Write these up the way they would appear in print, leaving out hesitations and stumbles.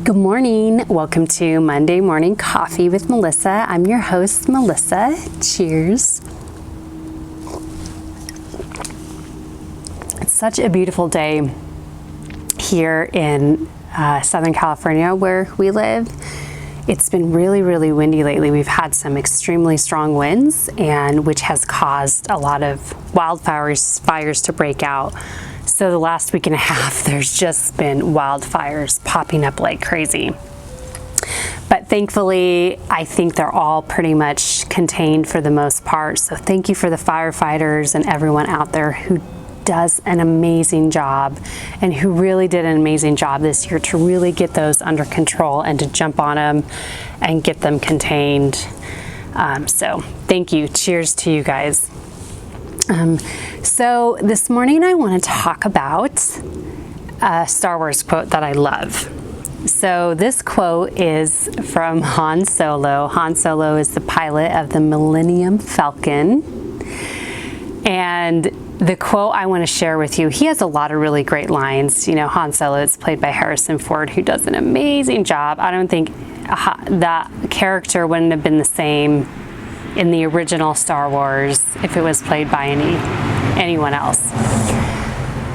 Good morning. Welcome to Monday Morning Coffee with Melissa. I'm your host, Melissa. Cheers. It's such a beautiful day here in Southern California where we live. It's been really, really windy lately. We've had some extremely strong winds, and which has caused a lot of fires to break out. So the last week and a half, there's just been wildfires popping up like crazy. But thankfully, I think they're all pretty much contained for the most part. So thank you for the firefighters and everyone out there who does an amazing job and who really did an amazing job this year to really get those under control and to jump on them and get them contained. So thank you. Cheers to you guys. So this morning I want to talk about a Star Wars quote that I love. So this quote is from Han Solo. Han Solo is the pilot of the Millennium Falcon. And the quote I want to share with you, he has a lot of really great lines. You know, Han Solo is played by Harrison Ford, who does an amazing job. I don't think that character wouldn't have been the same in the original Star Wars if it was played by anyone else.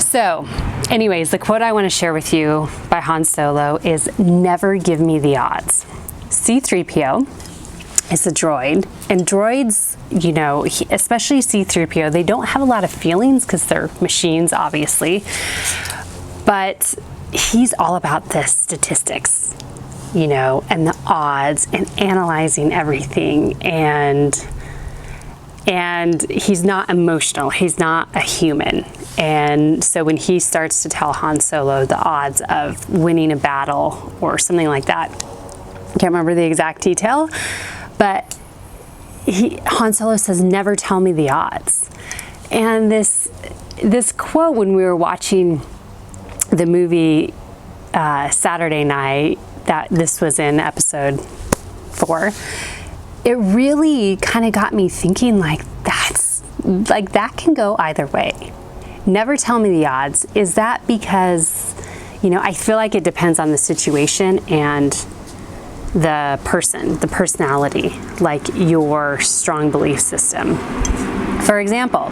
So anyways, the quote I want to share with you by Han Solo is, "Never give me the odds." C-3PO is a droid, and droids, you know, especially C-3PO, they don't have a lot of feelings because they're machines, obviously, but he's all about the statistics, you know, and the odds and analyzing everything, and he's not emotional. He's not a human. And so when he starts to tell Han Solo the odds of winning a battle or something like that, I can't remember the exact detail, but Han Solo says, "Never tell me the odds." And this quote, when we were watching the movie Saturday night, that this was in episode 4, it really kind of got me thinking, like, that can go either way. Never tell me the odds. Is that because, you know, I feel like it depends on the situation and the person, the personality, like your strong belief system. For example,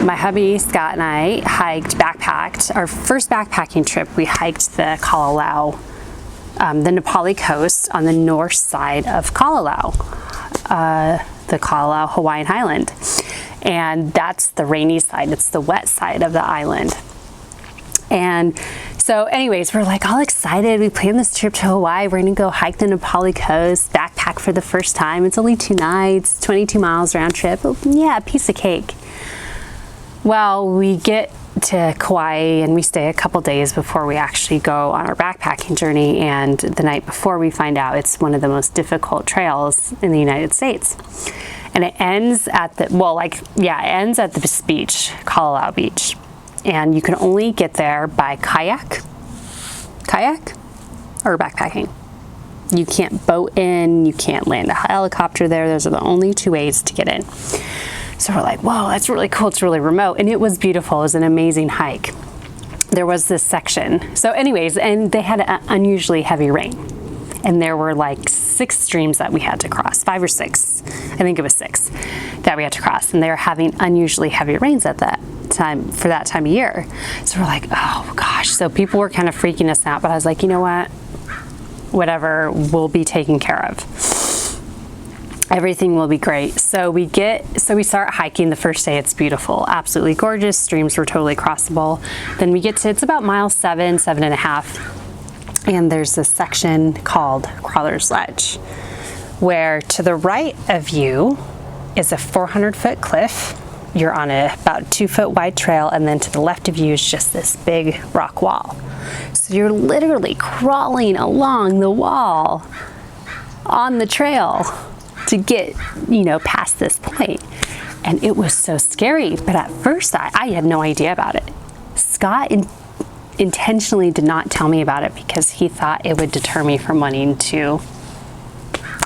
my hubby Scott and I backpacked our first backpacking trip. We hiked the Kalalau, the Nepali coast on the north side of Kalalau, the Kalalau Hawaiian Island. And that's the rainy side. It's the wet side of the island. And so anyways, we're like all excited. We planned this trip to Hawaii. We're gonna go hike the Nepali coast, backpack for the first time. It's only 2 nights, 22 miles round trip. Oh, yeah, a piece of cake. Well, we get to Kauai and we stay a couple days before we actually go on our backpacking journey. And the night before, we find out it's one of the most difficult trails in the United States. And it ends at it ends at this beach, Kalalau Beach. And you can only get there by kayak or backpacking. You can't boat in, you can't land a helicopter there. Those are the only 2 ways to get in. So we're like, whoa, that's really cool. It's really remote. And it was beautiful. It was an amazing hike. There was this section. So anyways, and they had an unusually heavy rain. And there were like 6 streams that we had to cross, 5 or 6. I think it was 6 that we had to cross. And they were having unusually heavy rains at that time, for that time of year. So we're like, oh gosh. So people were kind of freaking us out, but I was like, you know what? Whatever, we'll be taken care of. Everything will be great. So we start hiking the first day. It's beautiful, absolutely gorgeous. Streams were totally crossable. Then we get to, it's about mile 7.5. And there's this section called Crawler's Ledge, where to the right of you is a 400-foot cliff. You're on a about 2-foot wide trail, and then to the left of you is just this big rock wall. So you're literally crawling along the wall on the trail to get, you know, past this point. And it was so scary, but at first I had no idea about it. Scott intentionally did not tell me about it because he thought it would deter me from wanting to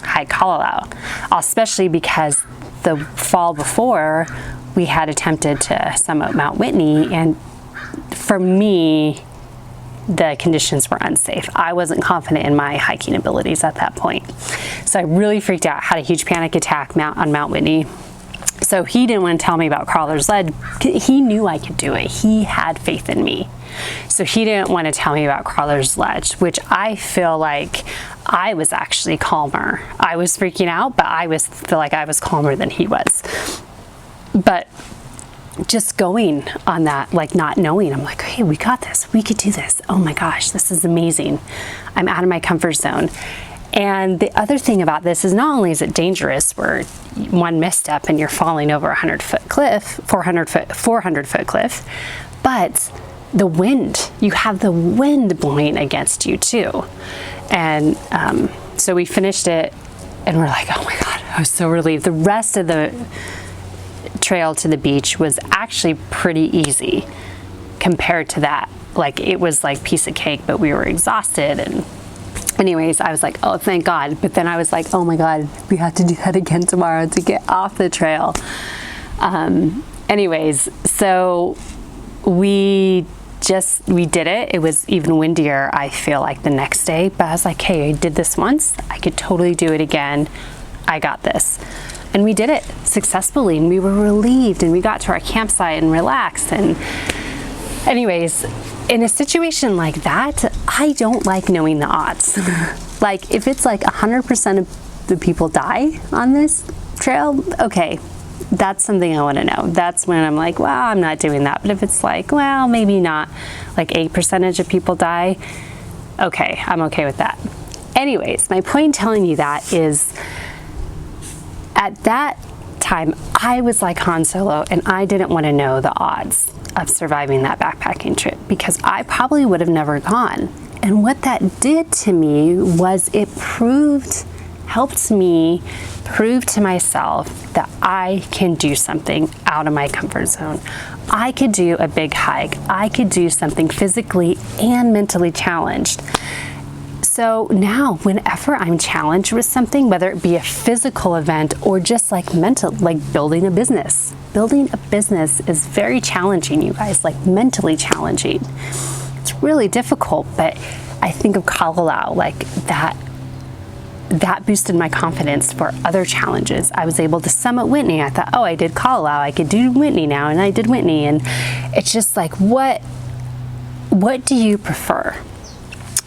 hike Kalalau, especially because the fall before we had attempted to summit Mount Whitney, and for me, the conditions were unsafe. I wasn't confident in my hiking abilities at that point. So I really freaked out, had a huge panic attack on Mount Whitney. So he didn't want to tell me about Crawler's Ledge. He knew I could do it. He had faith in me. So he didn't want to tell me about Crawler's Ledge, which I feel like I was actually calmer. I was freaking out, but feel like I was calmer than he was. But just going on that, like not knowing, I'm like, hey, we got this. We could do this. Oh my gosh, this is amazing. I'm out of my comfort zone. And the other thing about this is not only is it dangerous where one misstep and you're falling over a 100-foot cliff, 400-foot cliff, but the wind, you have the wind blowing against you too. And so we finished it and we're like, oh my God, I was so relieved. The rest of the trail to the beach was actually pretty easy compared to that. Like it was like piece of cake, but we were exhausted. And anyways, I was like, oh, thank God. But then I was like, oh my God, we have to do that again tomorrow to get off the trail. Anyways, so we did it. It was even windier, I feel like, the next day. But I was like, hey, I did this once. I could totally do it again. I got this. And we did it successfully, and we were relieved, and we got to our campsite and relaxed. And anyways, in a situation like that, I don't like knowing the odds. Like if it's like 100% of the people die on this trail, okay, that's something I want to know. That's when I'm like, well, I'm not doing that. But if it's like, well, maybe not, like 8% of people die, okay, I'm okay with that. Anyways, my point in telling you that is at that time, I was like Han Solo, and I didn't want to know the odds of surviving that backpacking trip because I probably would have never gone. And what that did to me was it helped me prove to myself that I can do something out of my comfort zone. I could do a big hike. I could do something physically and mentally challenged. So now whenever I'm challenged with something, whether it be a physical event or just like mental, like building a business is very challenging, you guys, like mentally challenging. It's really difficult, but I think of Kalalau, like that boosted my confidence for other challenges. I was able to summit Whitney. I thought, oh, I did Kalalau, I could do Whitney now, and I did Whitney. And it's just like, what do you prefer?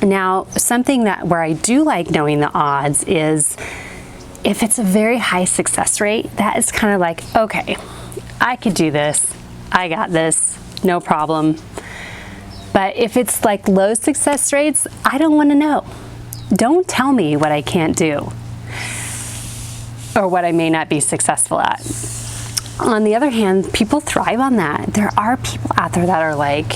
Now, something where I do like knowing the odds is if it's a very high success rate, that is kind of like, okay, I could do this. I got this, no problem. But if it's like low success rates, I don't want to know. Don't tell me what I can't do or what I may not be successful at. On the other hand, people thrive on that. There are people out there that are like,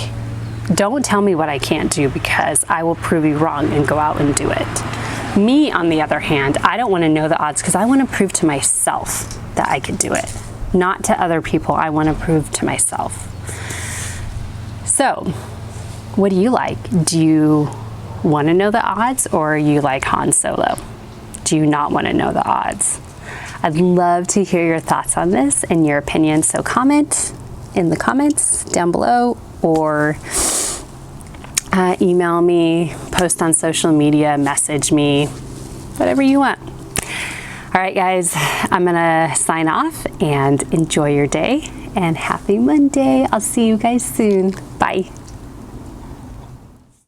don't tell me what I can't do because I will prove you wrong and go out and do it. Me, on the other hand, I don't want to know the odds because I want to prove to myself that I could do it. Not to other people, I want to prove to myself. So, what do you like? Do you want to know the odds, or are you like Han Solo? Do you not want to know the odds? I'd love to hear your thoughts on this and your opinion, so comment in the comments down below, or email me, post on social media, message me, whatever you want. All right, guys, I'm gonna sign off and enjoy your day, and happy Monday. I'll see you guys soon. Bye.